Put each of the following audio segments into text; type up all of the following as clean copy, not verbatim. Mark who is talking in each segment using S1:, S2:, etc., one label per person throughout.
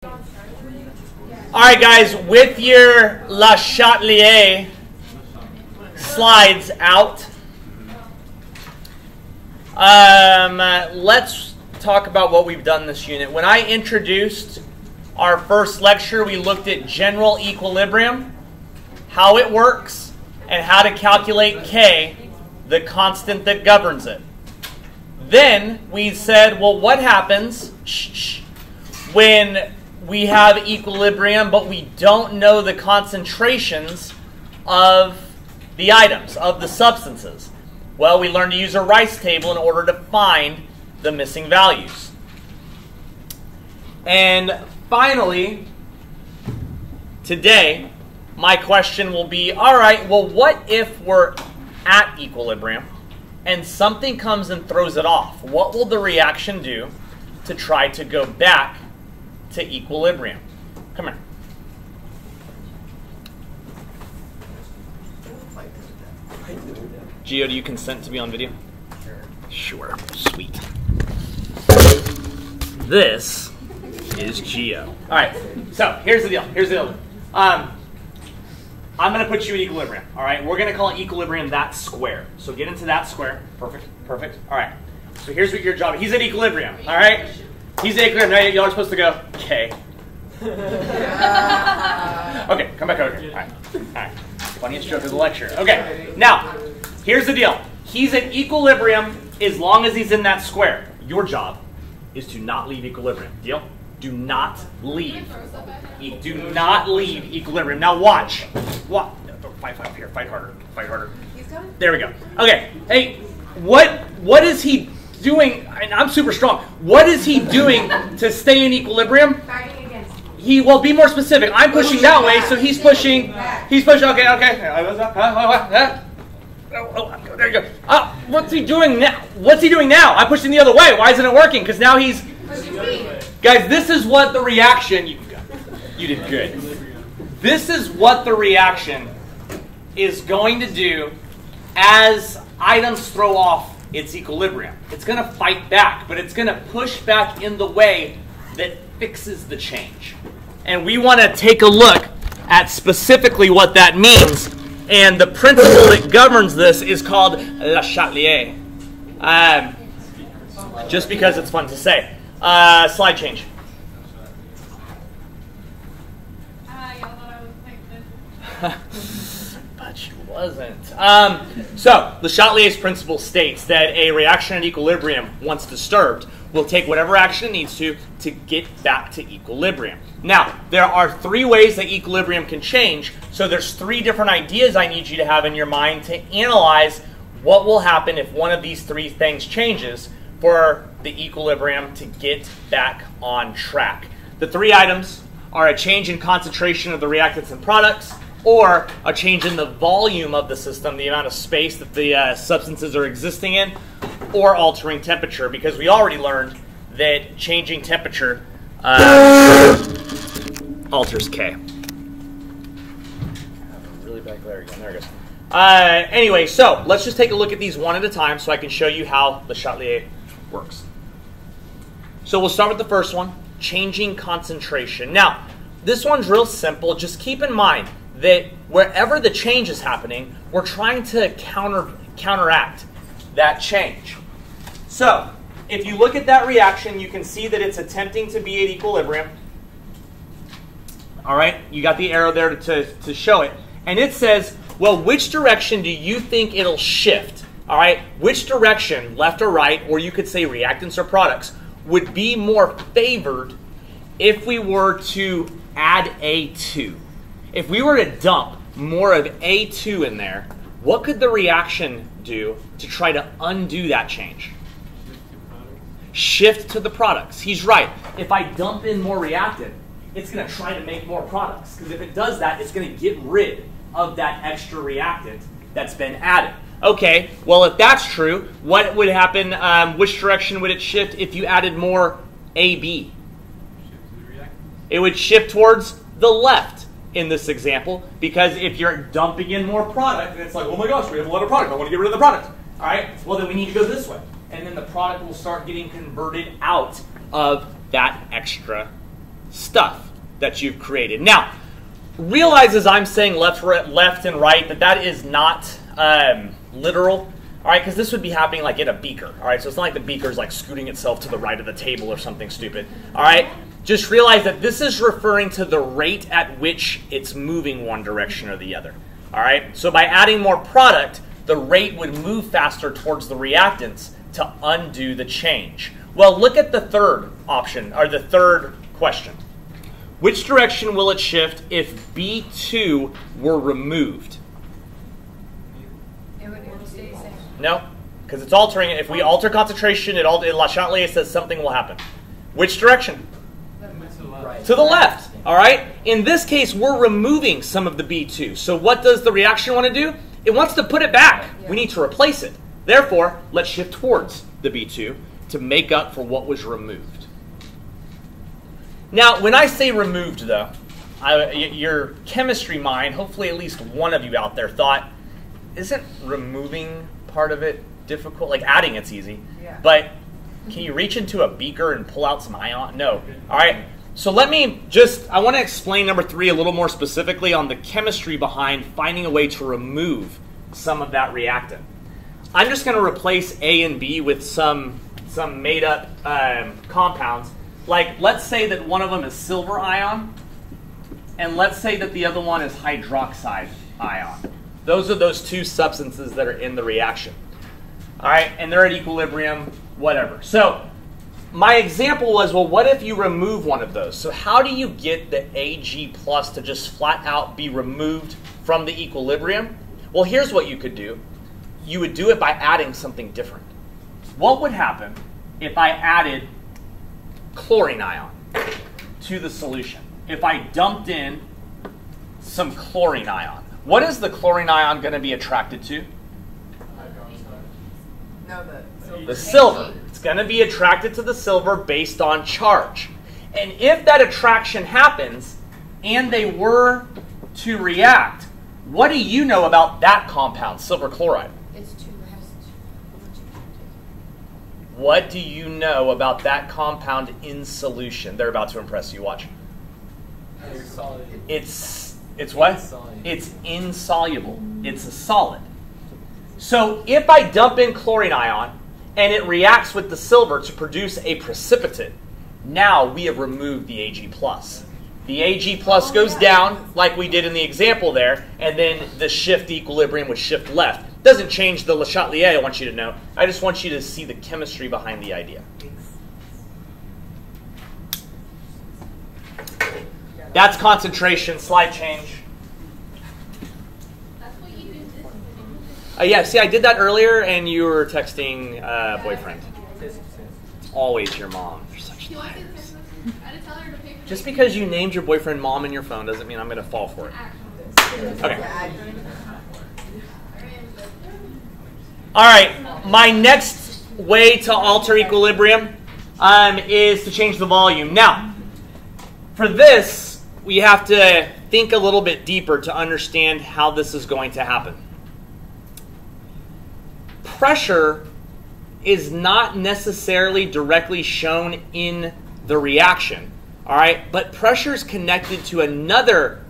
S1: All right, guys, with your Chatelier slides out, let's talk about what we've done this unit. When I introduced our first lecture, we looked at general equilibrium, how it works, and how to calculate K, the constant that governs it. Then we said, well, what happens when we have equilibrium, but we don't know the concentrations of the items, of the substances? Well, we learned to use a Rice table in order to find the missing values. And finally, today, my question will be, all right, well, what if we're at equilibrium and something comes and throws it off? What will the reaction do to try to go back to equilibrium? Come here. Gio, do you consent to be on video? Sure. Sweet. This is Gio. All right. So here's the deal. Here's the deal. I'm going to put you in equilibrium. All right. We're going to call it equilibrium that square. So get into that square. Perfect. Perfect. All right. So here's what your job is. He's at equilibrium. All right. He's at equilibrium. Now y'all are supposed to go K. Okay. Come back over here. All right. All right. Funniest joke of the lecture. Okay. Now, here's the deal. He's at equilibrium as long as he's in that square. Your job is to not leave equilibrium. Deal? Do not leave. Do not leave equilibrium. Now watch. What? Fight up here. Fight harder. Fight harder. There we go. Okay. Hey, what is he doing? And I'm super strong. What is he doing to stay in equilibrium?
S2: Fighting against me.
S1: He will be more specific. I'm pushing that way, so he's pushing. He's pushing. Okay. Okay. Oh, there you go. What's he doing now? What's he doing now? I'm pushing the other way. Why isn't it working? Because now he's... Guys, this is what the reaction... You did good. This is what the reaction is going to do as items throw off its equilibrium. It's going to fight back, but it's going to push back in the way that fixes the change. And we want to take a look at specifically what that means. And the principle that governs this is called Le Chatelier. Just because it's fun to say. Slide change. But she wasn't. So, Le Chatelier's principle states that a reaction at equilibrium, once disturbed, will take whatever action it needs to get back to equilibrium. Now, there are three ways that equilibrium can change, so there's three different ideas I need you to have in your mind to analyze what will happen if one of these three things changes for the equilibrium to get back on track. The three items are a change in concentration of the reactants and products, or a change in the volume of the system, the amount of space that the substances are existing in, or altering temperature, because we already learned that changing temperature alters K. Really bad glare again. There it goes. Anyway, so let's just take a look at these one at a time so I can show you how the Chatelier works. So we'll start with the first one, changing concentration. Now, this one's real simple. Just keep in mind that wherever the change is happening, we're trying to counteract that change. So, if you look at that reaction, you can see that it's attempting to be at equilibrium. All right, you got the arrow there to show it. And it says, well, which direction do you think it'll shift? All right, which direction, left or right, or you could say reactants or products, would be more favored if we were to add A2? If we were to dump more of A2 in there, what could the reaction do to try to undo that change? Shift to the products. He's right. If I dump in more reactant, it's going to try to make more products. Because if it does that, it's going to get rid of that extra reactant that's been added. Okay, well, if that's true, what would happen? Which direction would it shift if you added more AB? It would shift towards the left in this example, because if you're dumping in more product, and it's like, oh my gosh, we have a lot of product, I want to get rid of the product. All right, well then we need to go this way. And then the product will start getting converted out of that extra stuff that you've created. Now, realize as I'm saying left and right that is not literal, all right, because this would be happening like in a beaker, all right? So it's not like the beaker's like scooting itself to the right of the table or something stupid, all right? Just realize that this is referring to the rate at which it's moving one direction or the other, all right? So by adding more product, the rate would move faster towards the reactants to undo the change. Well, look at the third option, or the third question. Which direction will it shift if B2 were removed?
S2: It would stay the same.
S1: No, because it's altering it. If we alter concentration, Chatelier says something will happen. Which direction?
S3: Right.
S1: To the left, all right? In this case, we're removing some of the B2. So what does the reaction want to do? It wants to put it back. We need to replace it. Therefore, let's shift towards the B2 to make up for what was removed. Now, when I say removed, though, your chemistry mind, hopefully at least one of you out there thought, isn't removing part of it difficult? Like adding it's easy.
S2: Yeah.
S1: But can you reach into a beaker and pull out some ion? No. All right. So I want to explain number 3 a little more specifically on the chemistry behind finding a way to remove some of that reactant. I'm just going to replace A and B with some made-up compounds. Like, let's say that one of them is silver ion, and let's say that the other one is hydroxide ion. Those are those two substances that are in the reaction. All right, and they're at equilibrium, whatever. So my example was, well, what if you remove one of those? So how do you get the Ag plus to just flat out be removed from the equilibrium? Well, here's what you could do. You would do it by adding something different. What would happen if I added chlorine ion to the solution? If I dumped in some chlorine ion, what is the chlorine ion going to be attracted to?
S2: No,
S1: The silver. It's going to be attracted to the silver based on charge. And if that attraction happens and they were to react, what do you know about that compound, silver chloride? What do you know about that compound in solution? They're about to impress you. Watch. It's what? It's insoluble. It's a solid. So if I dump in chlorine ion and it reacts with the silver to produce a precipitate, now we have removed the Ag+. The Ag+ goes down like we did in the example there, and then the shift equilibrium would shift left. Doesn't change the Le Chatelier, I want you to know. I just want you to see the chemistry behind the idea. That's concentration. Slide change.
S4: That's what you did.
S1: Yeah, see, I did that earlier, and you were texting boyfriend. It's always your mom. You're such liars.
S4: I had to tell her to pay for
S1: Just because you named your boyfriend mom in your phone doesn't mean I'm going to fall for it. Okay. All right, my next way to alter equilibrium is to change the volume. Now, for this, we have to think a little bit deeper to understand how this is going to happen. Pressure is not necessarily directly shown in the reaction, all right? But pressure is connected to another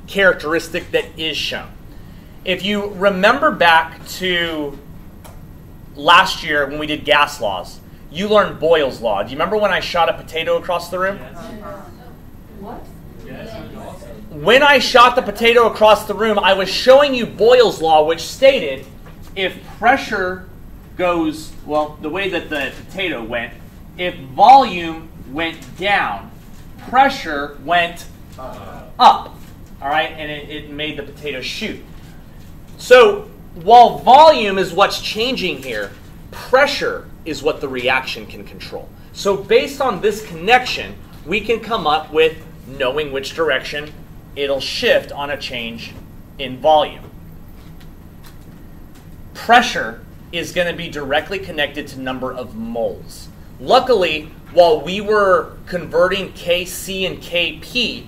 S1: characteristic that is shown. If you remember back to last year when we did gas laws, you learned Boyle's law. Do you remember when I shot a potato across the room?
S2: What?
S1: When I shot the potato across the room, I was showing you Boyle's law, which stated if pressure goes, well, the way that the potato went, if volume went down, pressure went up, all right, and it made the potato shoot. So while volume is what's changing here, pressure is what the reaction can control. So based on this connection, we can come up with knowing which direction it'll shift on a change in volume. Pressure is going to be directly connected to number of moles. Luckily, while we were converting Kc and Kp,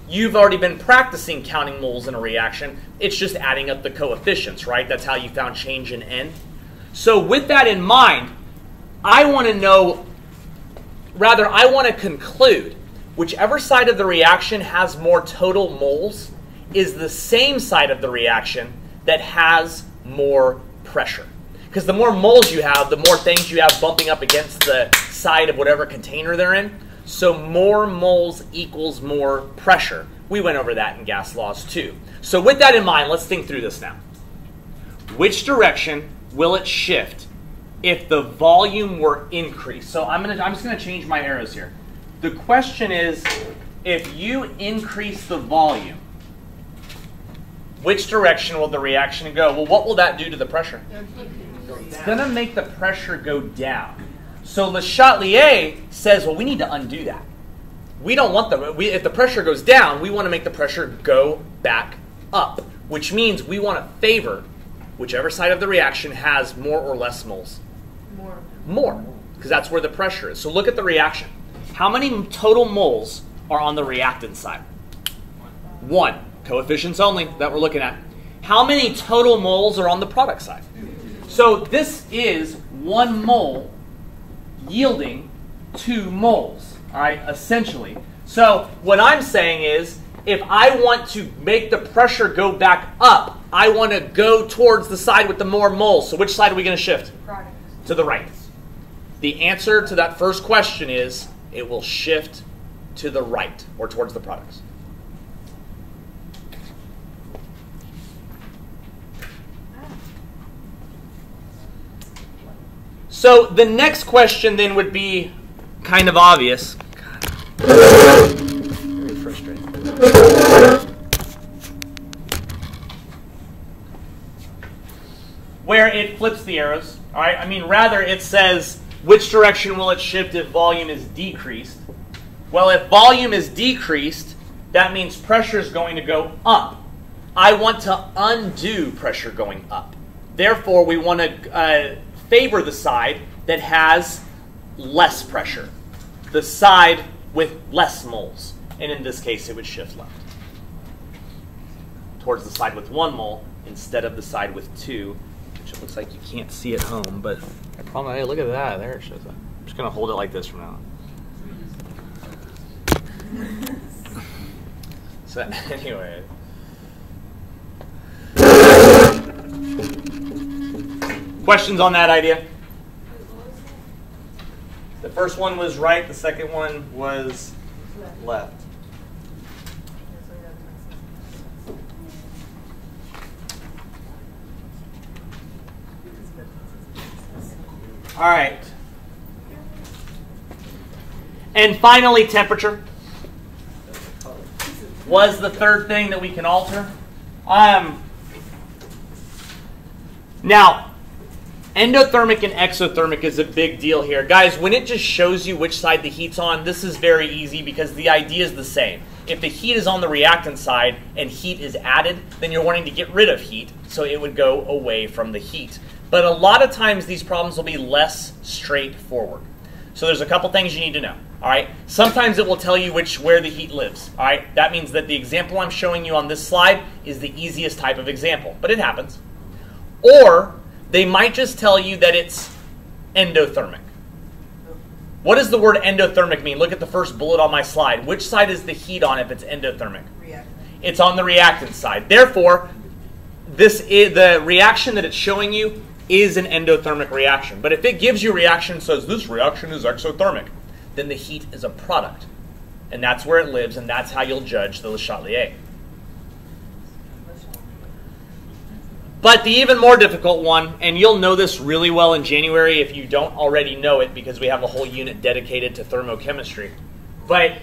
S1: you've already been practicing counting moles in a reaction. It's just adding up the coefficients, right? That's how you found change in N. So with that in mind, I want to conclude whichever side of the reaction has more total moles is the same side of the reaction that has more pressure. Because the more moles you have, the more things you have bumping up against the side of whatever container they're in. So more moles equals more pressure. We went over that in gas laws too. So with that in mind, let's think through this now. Which direction will it shift if the volume were increased? So I'm just going to change my arrows here. The question is, if you increase the volume, which direction will the reaction go? Well, what will that do to the pressure? It's going to make the pressure go down. So Le Chatelier says, well, we need to undo that. We don't want if the pressure goes down, we want to make the pressure go back up, which means we want to favor whichever side of the reaction has more or less moles. More, because that's where the pressure is. So look at the reaction. How many total moles are on the reactant side? 1. Coefficients only that we're looking at. How many total moles are on the product side? So this is 1 mole yielding 2 moles, all right, essentially. So what I'm saying is, if I want to make the pressure go back up, I want to go towards the side with the more moles. So which side are we going to shift?
S2: Right.
S1: To the right. The answer to that first question is, it will shift to the right, or towards the products. So the next question then would be kind of obvious. God. Very frustrating. Where it flips the arrows. All right. I mean, rather it says, which direction will it shift if volume is decreased? Well, if volume is decreased, that means pressure is going to go up. I want to undo pressure going up. Therefore, we want to favor the side that has less pressure, the side with less moles. And in this case, it would shift left towards the side with 1 mole instead of the side with 2, which it looks like you can't see at home, but I promise, hey, look at that. There it shows up. I'm just going to hold it like this from now on. So anyway. Questions on that idea? The first one was right, the second one was left. All right. And finally, temperature was the third thing that we can alter. Now, endothermic and exothermic is a big deal here. Guys, when it just shows you which side the heat's on, this is very easy because the idea is the same. If the heat is on the reactant side and heat is added, then you're wanting to get rid of heat, so it would go away from the heat. But a lot of times these problems will be less straightforward. So there's a couple things you need to know. All right. Sometimes it will tell you where the heat lives. All right. That means that the example I'm showing you on this slide is the easiest type of example, but it happens. Or they might just tell you that it's endothermic. What does the word endothermic mean? Look at the first bullet on my slide. Which side is the heat on if it's endothermic?
S2: Reactant.
S1: It's on the reactant side. Therefore, the reaction that it's showing you is an endothermic reaction. But if it gives you a reaction and says this reaction is exothermic, then the heat is a product. And that's where it lives, and that's how you'll judge the Le Chatelier. But the even more difficult one, and you'll know this really well in January if you don't already know it because we have a whole unit dedicated to thermochemistry. But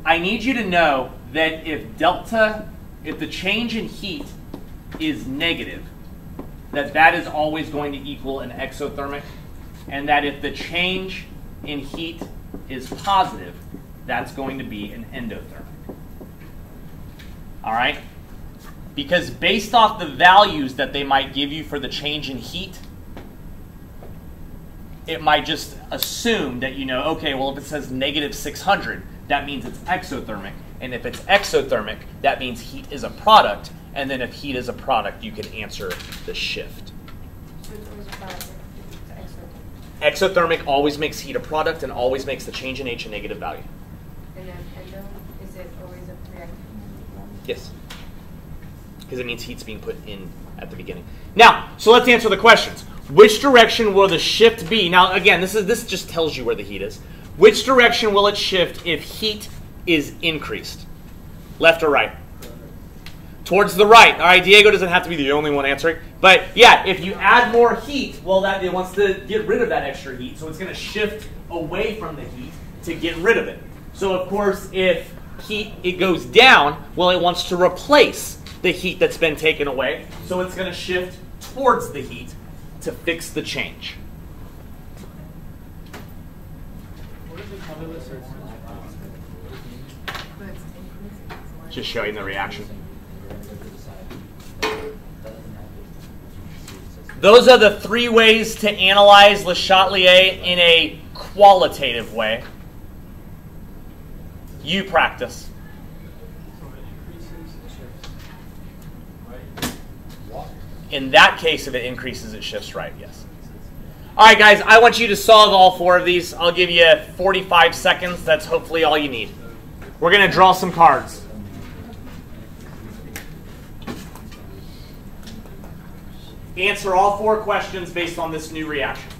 S1: I need you to know that if the change in heat is negative, that is always going to equal an exothermic, and that if the change in heat is positive, that's going to be an endothermic. All right? Because based off the values that they might give you for the change in heat, it might just assume that you know, okay, well, if it says negative 600, that means it's exothermic. And if it's exothermic, that means heat is a product. And then if heat is a product, you can answer the shift. Exothermic always makes heat a product and always makes the change in H a negative value.
S2: And then
S1: Yes. Because it means heat's being put in at the beginning. Now, so let's answer the questions. Which direction will the shift be? Now, again, this just tells you where the heat is. Which direction will it shift if heat is increased? Left or right? Towards the right. All right, Diego doesn't have to be the only one answering. But yeah, if you add more heat, well, it wants to get rid of that extra heat. So it's going to shift away from the heat to get rid of it. So of course, if it goes down, well, it wants to replace the heat that's been taken away. So it's going to shift towards the heat to fix the change. Just showing the reaction. Those are the 3 ways to analyze Le Chatelier in a qualitative way. You practice. In that case, if it increases, it shifts right, yes. All right, guys, I want you to solve all 4 of these. I'll give you 45 seconds. That's hopefully all you need. We're going to draw some cards. Answer all 4 questions based on this new reaction.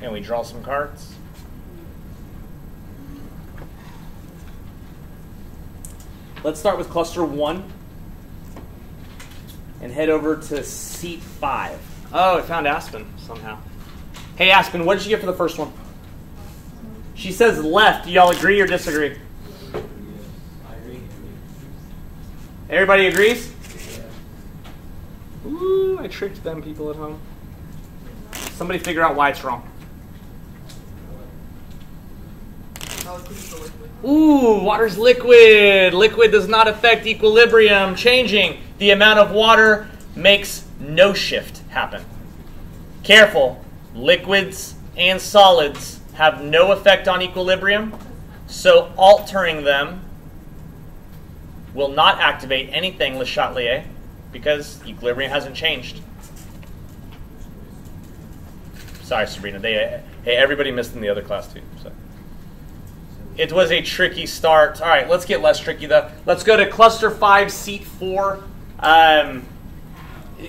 S1: Can we draw some cards? Let's start with cluster 1 and head over to seat 5. Oh, I found Aspen somehow. Hey, Aspen, what did you get for the first one? She says left. Do y'all agree or disagree?
S3: I agree.
S1: Everybody agrees? Ooh, I tricked them people at home. Somebody figure out why it's wrong. Ooh, water's liquid. Liquid does not affect equilibrium changing. The amount of water makes no shift happen. Careful. Liquids and solids have no effect on equilibrium, so altering them will not activate anything Le Chatelier because equilibrium hasn't changed. Sorry, Sabrina. Hey, everybody missed in the other class too. So. It was a tricky start. All right, let's get less tricky though. Let's go to cluster 5, seat 4.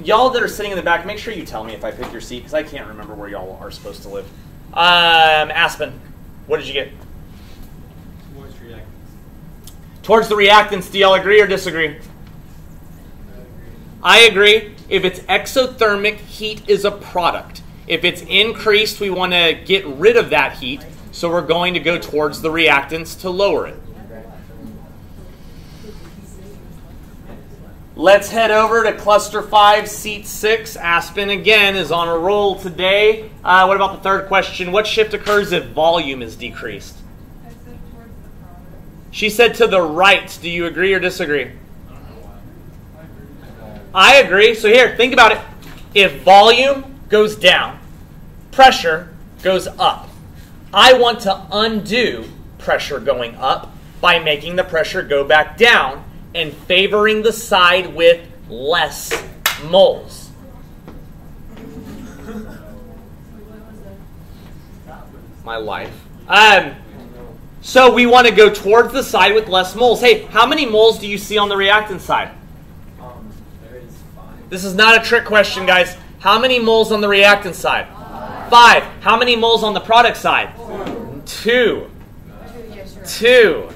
S1: Y'all that are sitting in the back, make sure you tell me if I pick your seat because I can't remember where y'all are supposed to live. Aspen, what did you get?
S3: Towards reactants.
S1: Towards the reactants. Do y'all agree or disagree? I agree. If it's exothermic, heat is a product. If it's increased, we want to get rid of that heat. So we're going to go towards the reactants to lower it. Let's head over to cluster 5, seat 6. Aspen, again, is on a roll today. What about the third question? What shift occurs if volume is decreased?
S2: I said towards the product.
S1: She said to the right. Do you agree or disagree? I agree. So here, think about it. If volume goes down, pressure goes up. I want to undo pressure going up by making the pressure go back down and favoring the side with less moles. My life. So we want to go towards the side with less moles. Hey, how many moles do you see on the reactant side?
S3: There is 5.
S1: This is not a trick question, guys. How many moles on the reactant side? 5. How many moles on the product side? 2. 2.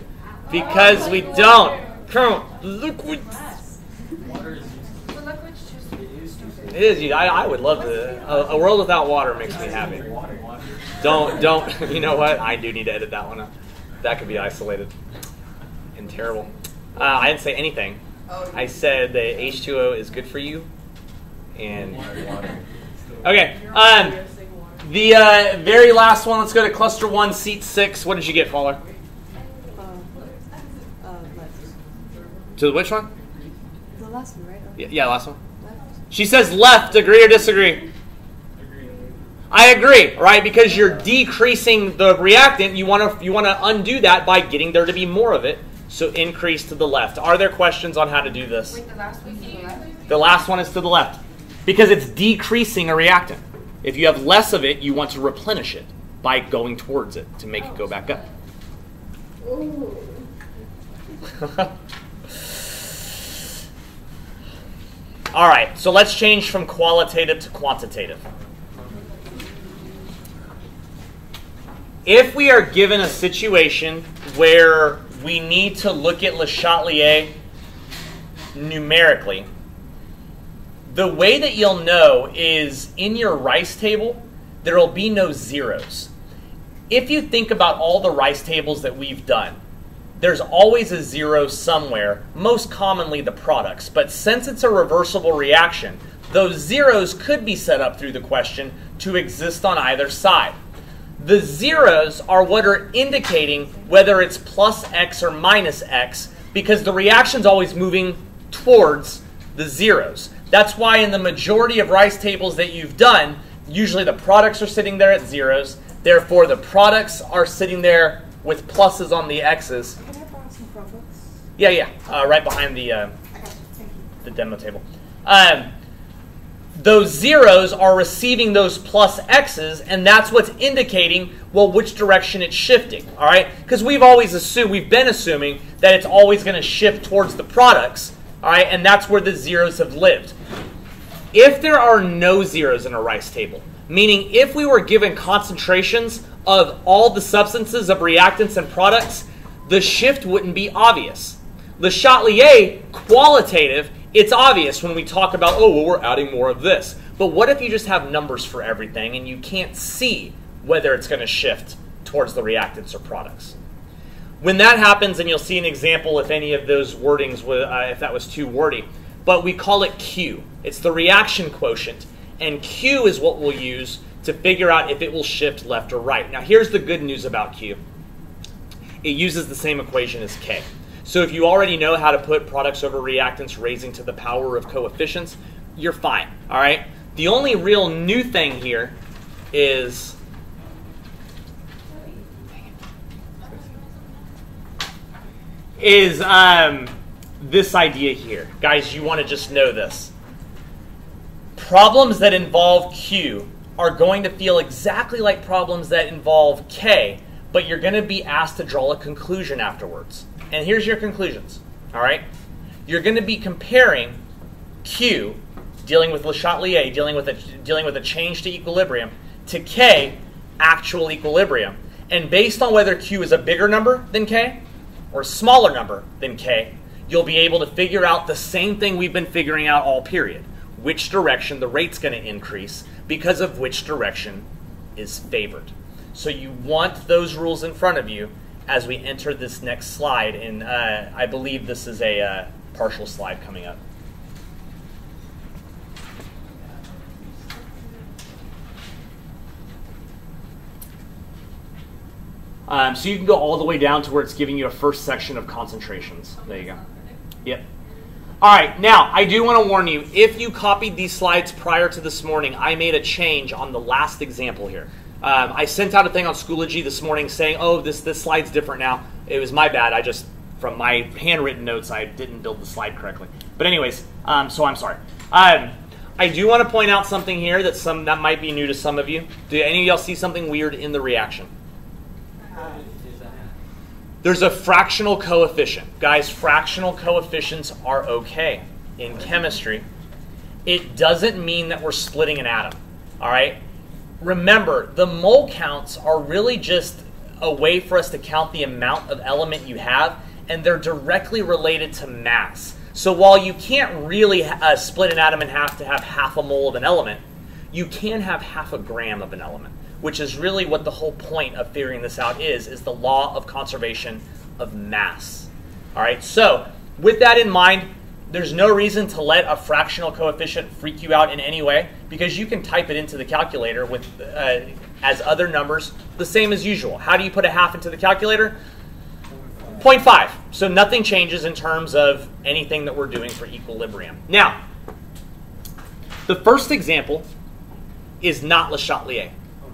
S1: Because we don't count liquids.
S3: Water is
S2: So liquids just stupid.
S1: It is. I would love to. A world without water makes me happy.
S3: water.
S1: Don't. You know what? I do need to edit that one up. That could be isolated and terrible. I didn't say anything. I said that H2O is good for you. And okay. The very last one. Let's go to cluster 1, seat 6. What did you get, Fowler? To which one?
S5: The last one, right?
S1: Yeah, last one.
S5: Left.
S1: She says left. Agree or disagree? I agree, right? Because you're decreasing the reactant. You want to undo that by getting there to be more of it. So increase to the left. Are there questions on how to do this?
S2: Wait, the last one to the left?
S1: The last one is to the left because it's decreasing a reactant. If you have less of it, you want to replenish it by going towards it to make it go back up. All right, so let's change from qualitative to quantitative. If we are given a situation where we need to look at Le Chatelier numerically, the way that you'll know is in your rice table, there will be no zeros. If you think about all the rice tables that we've done, there's always a zero somewhere, most commonly the products. But since it's a reversible reaction, those zeros could be set up through the question to exist on either side. The zeros are what are indicating whether it's plus X or minus X because the reaction's always moving towards the zeros. That's why in the majority of rice tables that you've done, usually the products are sitting there at zeros. Therefore, the products are sitting there with pluses on the X's.
S5: Can I borrow some Chromebooks?
S1: Yeah. Right behind the
S5: Okay, thank you.
S1: the demo table. Those zeros are receiving those plus X's, and that's what's indicating, well, which direction it's shifting, all right? Because we've been assuming that it's always going to shift towards the products, all right? And that's where the zeros have lived. If there are no zeros in a rice table, meaning if we were given concentrations of all the substances of reactants and products, the shift wouldn't be obvious. Le Chatelier, qualitative, it's obvious when we talk about, oh, well, we're adding more of this. But what if you just have numbers for everything and you can't see whether it's going to shift towards the reactants or products? When that happens, and you'll see an example if any of those wordings, if that was too wordy, but we call it Q. It's the reaction quotient, and Q is what we'll use to figure out if it will shift left or right. Now, here's the good news about Q. It uses the same equation as K. So if you already know how to put products over reactants raising to the power of coefficients, you're fine, all right? The only real new thing here is this idea here. Guys, you want to just know this. Problems that involve Q are going to feel exactly like problems that involve K, but you're going to be asked to draw a conclusion afterwards. And here's your conclusions, all right? You're going to be comparing Q, dealing with Le Chatelier, dealing with a change to equilibrium, to K, actual equilibrium. And based on whether Q is a bigger number than K or a smaller number than K, you'll be able to figure out the same thing we've been figuring out all period, which direction the rate's going to increase because of which direction is favored. So you want those rules in front of you as we enter this next slide, and I believe this is a partial slide coming up. So you can go all the way down to where it's giving you a first section of concentrations. There you go. Yep. All right, now I do want to warn you, if you copied these slides prior to this morning, I made a change on the last example here. I sent out a thing on Schoology this morning saying, oh, this slide's different now. It was my bad. From my handwritten notes, I didn't build the slide correctly. But anyways, so I'm sorry. I do want to point out something here that might be new to some of you. Do any of y'all see something weird in the reaction? There's a fractional coefficient. Guys, fractional coefficients are okay in chemistry. It doesn't mean that we're splitting an atom, all right? Remember, the mole counts are really just a way for us to count the amount of element you have, and they're directly related to mass. So while you can't really split an atom in half to have half a mole of an element, you can have half a gram of an element, which is really what the whole point of figuring this out is the law of conservation of mass. All right, so with that in mind, there's no reason to let a fractional coefficient freak you out in any way, because you can type it into the calculator with as other numbers, the same as usual. How do you put a half into the calculator? 0.5. So nothing changes in terms of anything that we're doing for equilibrium. Now, the first example is not Le Chatelier,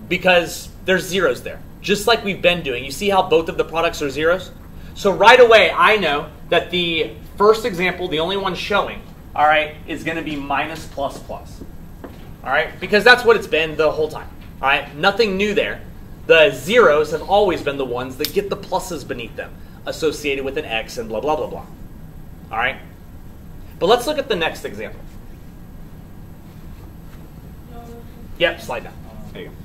S1: because there's zeros there, just like we've been doing. You see how both of the products are zeros? So right away, I know that the first example, the only one showing, all right, is going to be minus plus plus, all right, because that's what it's been the whole time, all right? Nothing new there. The zeros have always been the ones that get the pluses beneath them, associated with an X and blah, blah, blah, blah, all right? But let's look at the next example. Yep, slide down. There you go.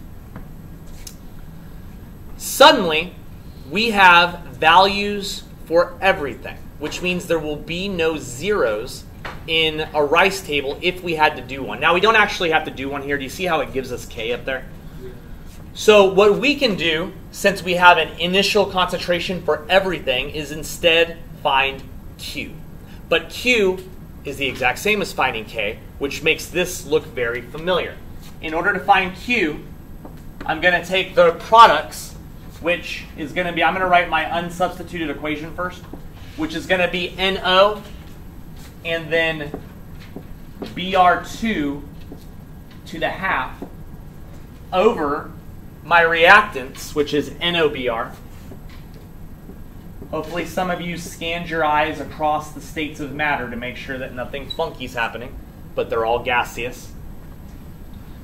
S1: Suddenly, we have values for everything, which means there will be no zeros in a rice table if we had to do one. Now, we don't actually have to do one here. Do you see how it gives us K up there? So what we can do, since we have an initial concentration for everything, is instead find Q. But Q is the exact same as finding K, which makes this look very familiar. In order to find Q, I'm going to take the products, which is going to be, I'm going to write my unsubstituted equation first, which is going to be NO and then Br2 to the half over my reactants, which is NOBr. Hopefully some of you scanned your eyes across the states of matter to make sure that nothing funky is happening, but they're all gaseous.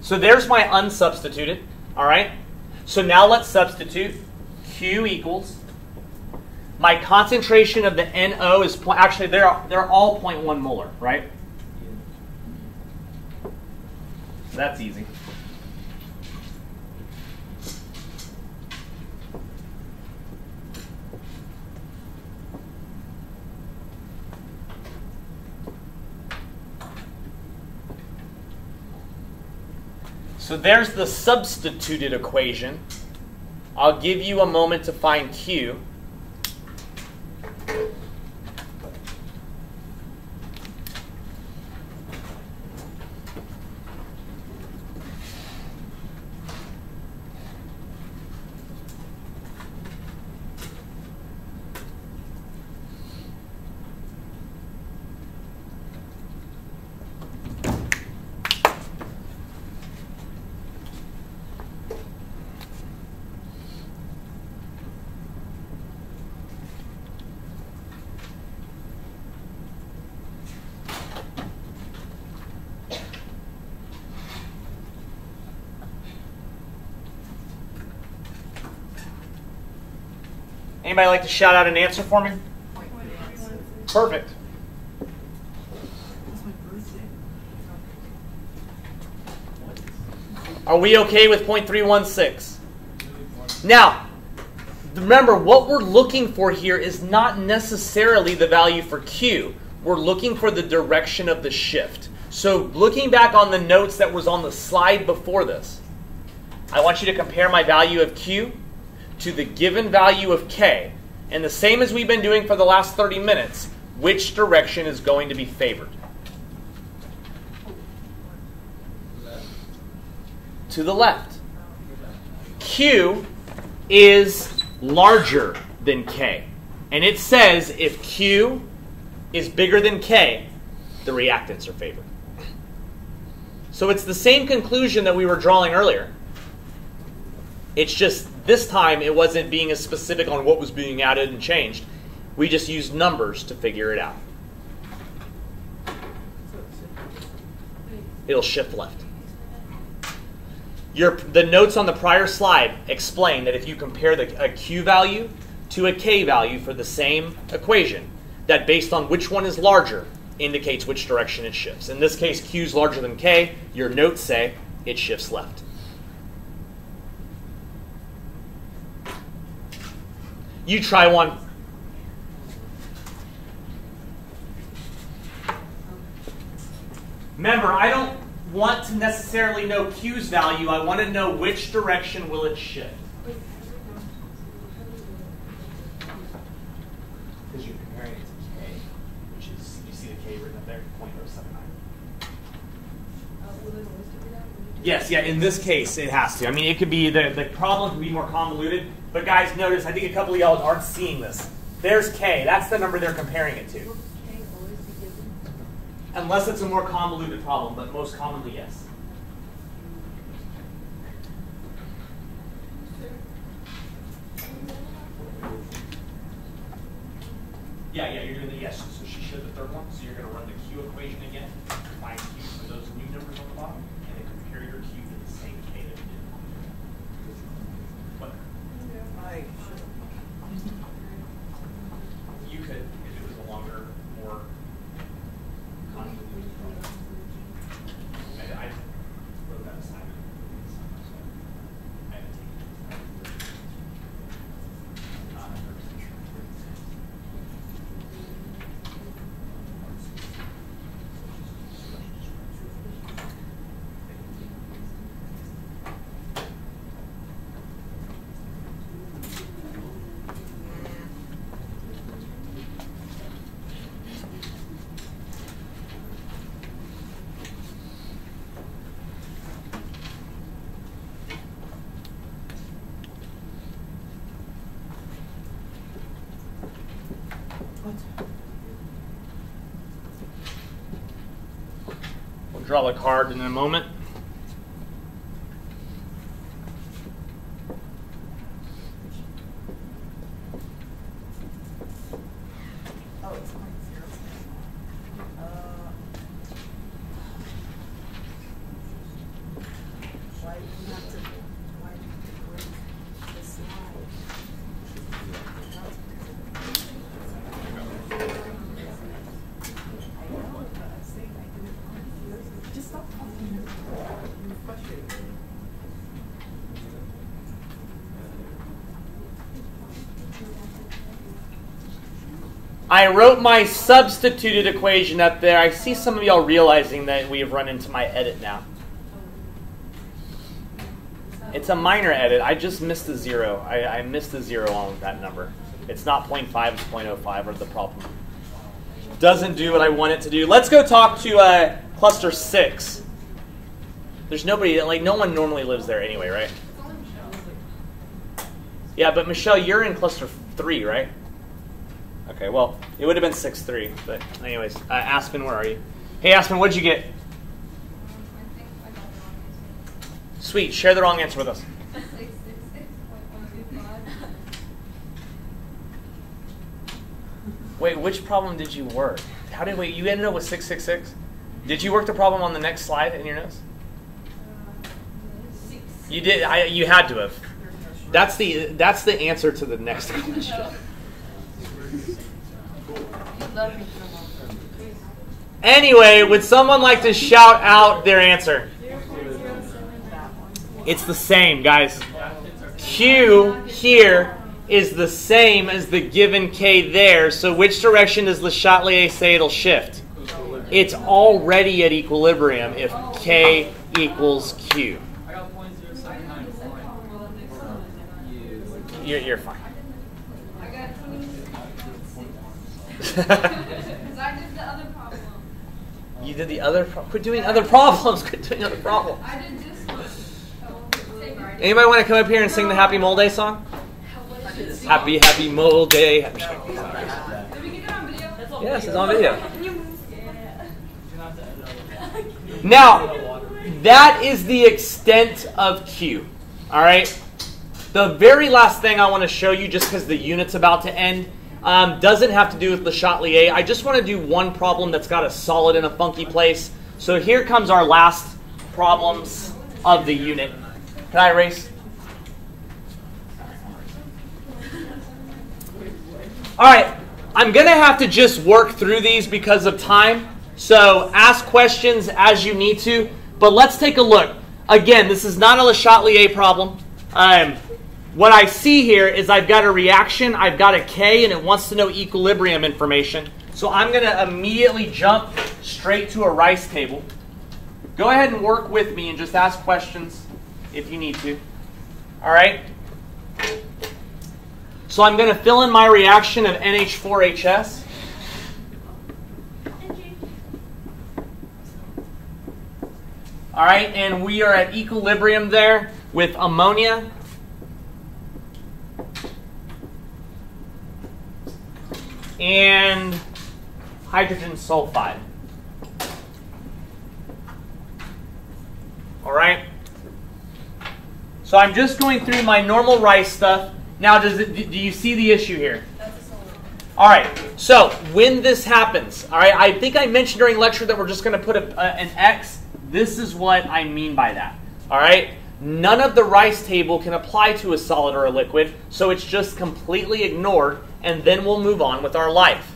S1: So there's my unsubstituted, all right? So now let's substitute. Q equals, my concentration of the NO is, actually they're all 0.1 molar, right? So that's easy. So there's the substituted equation. I'll give you a moment to find Q. Anybody like to shout out an answer for me? Perfect. Are we okay with 0.316? Now, remember, what we're looking for here is not necessarily the value for Q. We're looking for the direction of the shift. So looking back on the notes that was on the slide before this, I want you to compare my value of Q to the given value of K. And the same as we've been doing for the last 30 minutes, which direction is going to be favored? To the left. Q is larger than K. And it says if Q is bigger than K, the reactants are favored. So it's the same conclusion that we were drawing earlier. It's just this time it wasn't being as specific on what was being added and changed. We just used numbers to figure it out. It'll shift left. The notes on the prior slide explain that if you compare a Q value to a K value for the same equation, that based on which one is larger indicates which direction it shifts. In this case, Q is larger than K. Your notes say it shifts left. You try one. Remember, I don't want to necessarily know Q's value. I want to know which direction will it shift. Because you're comparing it to K, which is, you see the K written up there, 0.079. Yes, yeah, in this case, it has to. I mean, it could be, the problem could be more convoluted. But guys, notice, I think a couple of y'all aren't seeing this. There's K. That's the number they're comparing it to. Unless it's a more convoluted problem, but most commonly, yes. Yeah, you're doing the yes. So she showed the third one. So you're going to run the Q equation again, find Q for those new numbers on the bottom, and then compare your Q to the same K that you did. What? You could, if it was a longer, more convoluted problem. I wrote that assignment. I had to take it. Not 100% sure. We'll draw the card in a moment. I wrote my substituted equation up there. I see some of y'all realizing that we have run into my edit now. It's a minor edit. I just missed the zero. I missed the zero on that number. It's not 0.5, it's 0.05 or the problem. Doesn't do what I want it to do. Let's go talk to cluster 6. There's nobody, like no one normally lives there anyway, right? Yeah, but Michelle, you're in cluster 3, right? Okay, well, it would have been 6-3, but anyways, Aspen, where are you? Hey, Aspen, what'd you get?
S4: I think I got the wrong answer.
S1: Sweet, share the wrong answer with us.
S4: 666.125.
S1: Wait, which problem did you work? Wait, you ended up with 666? Did you work the problem on the next slide in your notes?
S4: 6.
S1: You did. You had to have. That's the answer to the next question. Anyway, would someone like to shout out their answer? It's the same, guys. Q here is the same as the given K there. So which direction does Le Chatelier say it'll shift? It's already at equilibrium if K equals Q.
S3: I got 0.079.
S1: You're fine.
S4: I got 26. Because I did the other problem.
S1: You did the other problem? Quit doing other problems. Quit doing other problems.
S4: I did this one.
S1: Anybody want to come up here and sing the Happy Mole Day song? Happy, happy Mole Day.
S4: Did we get it on video?
S1: Yes, it's on video. Now, that is the extent of Q. All right? The very last thing I want to show you, just because the unit's about to end, doesn't have to do with Le Chatelier. I just want to do one problem that's got a solid in a funky place. So here comes our last problems of the unit. Can I erase? All right, I'm going to have to just work through these because of time. So ask questions as you need to. But let's take a look. Again, this is not a Le Chatelier problem. What I see here is I've got a reaction, I've got a K, and it wants to know equilibrium information. So I'm going to immediately jump straight to a Rice table. Go ahead and work with me and just ask questions if you need to. All right? So I'm going to fill in my reaction of NH4HS. All right, and we are at equilibrium there with ammonia. And hydrogen sulfide. All right. So I'm just going through my normal Rice stuff. Now, do you see the issue here? All right. So when this happens, all right, I think I mentioned during lecture that we're just going to put an X. This is what I mean by that. All right. None of the Rice table can apply to a solid or a liquid, so it's just completely ignored, and then we'll move on with our life.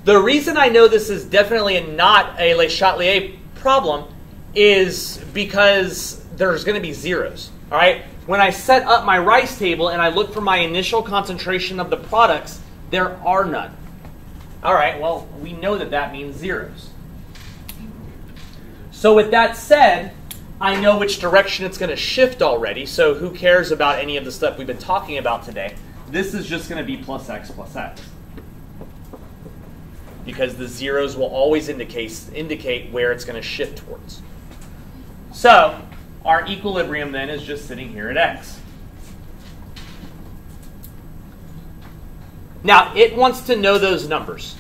S1: The reason I know this is definitely not a Le Chatelier problem is because there's going to be zeros. All right. When I set up my Rice table and I look for my initial concentration of the products, there are none. All right. Well, we know that that means zeros. So with that said, I know which direction it's going to shift already, so who cares about any of the stuff we've been talking about today? This is just going to be plus x, because the zeros will always indicate where it's going to shift towards. So our equilibrium then is just sitting here at x. Now, it wants to know those numbers,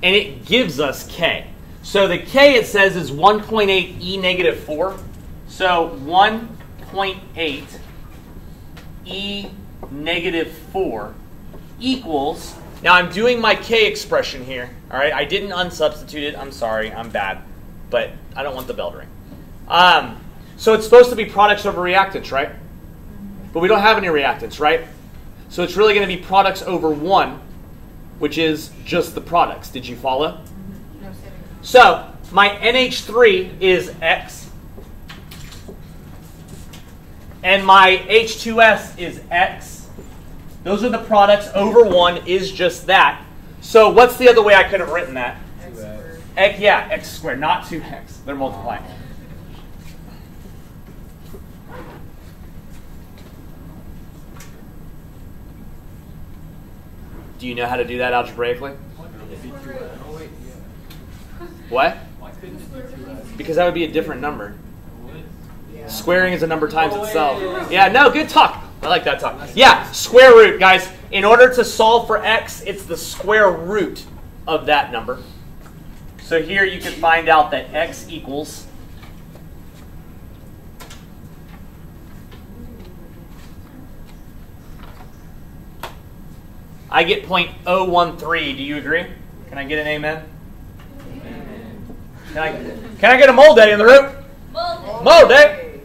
S1: and it gives us k. So the k, it says, is 1.8 e negative 4. So 1.8 e negative 4 equals, now I'm doing my k expression here, all right? I didn't unsubstitute it. I'm sorry, I'm bad, but I don't want the bell to ring. So it's supposed to be products over reactants, right? But we don't have any reactants, right? So it's really going to be products over 1, which is just the products. Did you follow? So my NH3 is X, and my H2S is X. Those are the products. Over 1 is just that. So what's the other way I could have written that? X, yeah, x squared, not 2x. They're multiplying. Do you know how to do that algebraically? What? Because that would be a different number. Squaring is a number times itself. Yeah, no, good talk. I like that talk. Yeah, square root, guys. In order to solve for x, it's the square root of that number. So here you can find out that x equals I get 0.013. Do you agree? Can I get an amen? Can I get a mole day in the room? Mole day.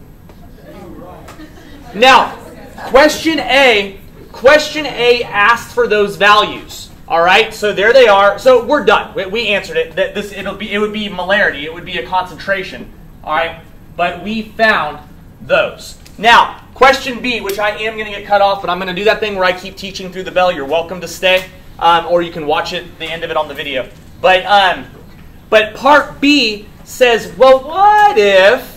S1: Now, question A asked for those values. All right, so there they are. So we're done. We answered it. That it would be molarity. It would be a concentration. All right, but we found those. Now, question B, which I am going to get cut off, but I'm going to do that thing where I keep teaching through the bell. You're welcome to stay, or you can watch it, the end of it on the video. But part B says, well, what if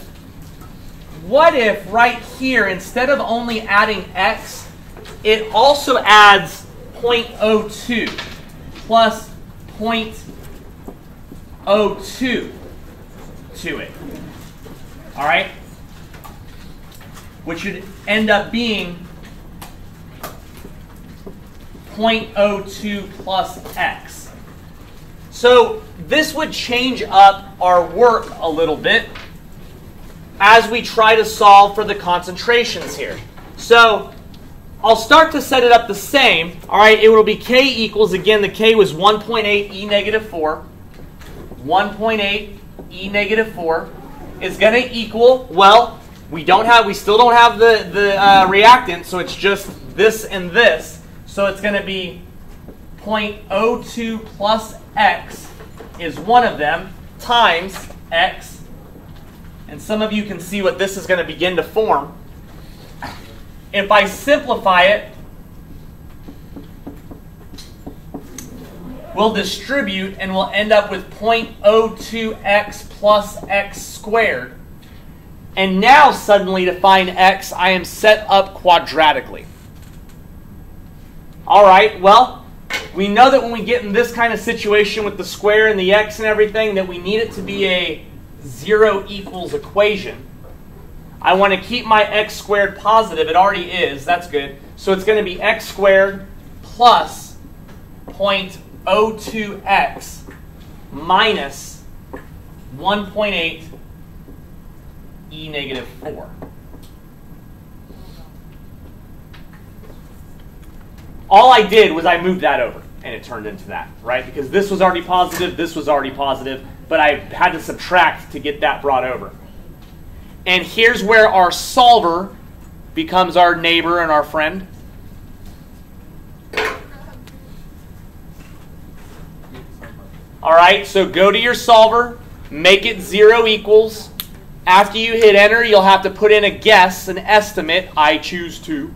S1: right here, instead of only adding x, it also adds 0.02 plus 0.02 to it? All right? Which should end up being 0.02 plus x. So this would change up our work a little bit as we try to solve for the concentrations here. So I'll start to set it up the same. All right, it will be K equals, again, the K was 1.8 E negative 4. 1.8 E negative 4 is going to equal, well, we still don't have the reactant, so it's just this and this. So it's going to be 0.02 plus X is one of them, times X. And some of you can see what this is going to begin to form. If I simplify it, we'll distribute and we'll end up with 0.02x plus x squared. And now suddenly to find x, I am set up quadratically. All right, well, we know that when we get in this kind of situation with the square and the x and everything, that we need it to be a 0 equals equation. I want to keep my x squared positive. It already is. That's good. So it's going to be x squared plus 0.02x minus 1.8 e negative 4. All I did was I moved that over, and it turned into that, right? Because this was already positive, this was already positive, but I had to subtract to get that brought over. And here's where our solver becomes our neighbor and our friend. All right, so go to your solver, make it 0 equals. After you hit enter, you'll have to put in a guess, an estimate, I choose 2.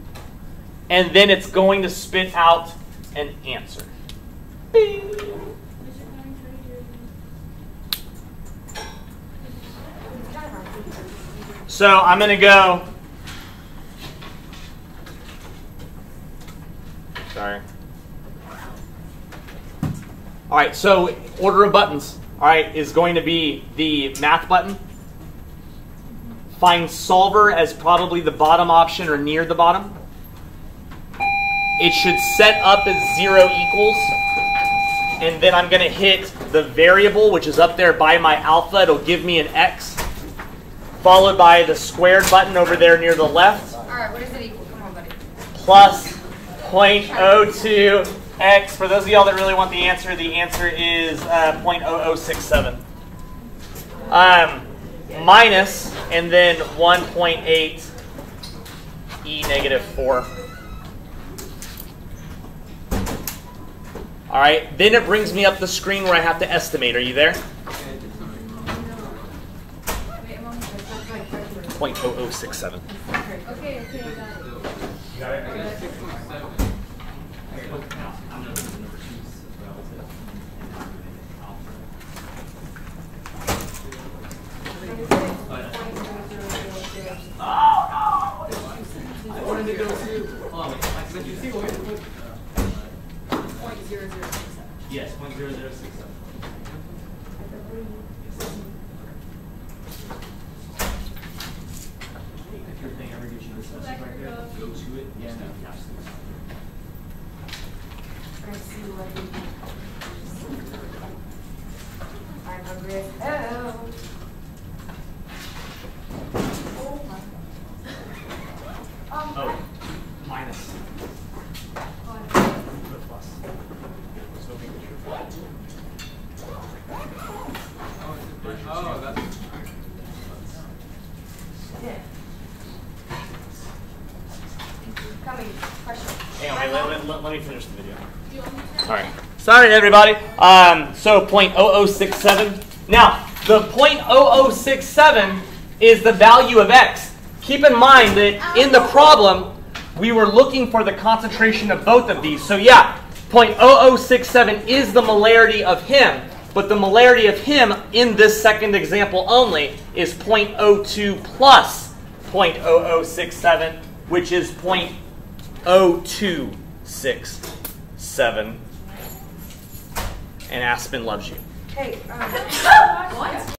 S1: And then it's going to spit out an answer. Bing. So I'm going to go, sorry. All right, so order of buttons, all right, is going to be the math button. Find solver as probably the bottom option or near the bottom. It should set up as 0 equals. And then I'm going to hit the variable, which is up there by my alpha. It'll give me an x. Followed by the squared button over there near the left.
S2: All right, what does it equal? Come on, buddy.
S1: Plus 0.02x. For those of y'all that really want the answer is 0.0067. Minus, and then 1.8 e negative 4. All right, then it brings me up the screen where I have to estimate. Are you there? 0.0067.
S2: Okay, I got it.
S1: You got it?
S3: I wanted to go to, did you see what we put?
S2: 0.0067.
S1: Yes, 0.0067. If your thing ever gives you this message right there, go to it. Yeah, no, absolutely.
S2: Let's see what we can. I'm hungry as hell. Oh my God.
S1: Oh, minus.
S2: God.
S1: Put plus. So we can shoot flat.
S3: Oh, that's...
S2: Yeah. Cummings, question.
S1: Hang on, let me finish the video. Sorry everybody. So 0.0067. Now, the 0.0067 is the value of x. Keep in mind that in the problem, we were looking for the concentration of both of these. So yeah, 0.0067 is the molarity of him, but the molarity of him in this second example only is 0.02 plus 0.0067, which is 0.0267. And Aspen loves you.
S2: Hey, what?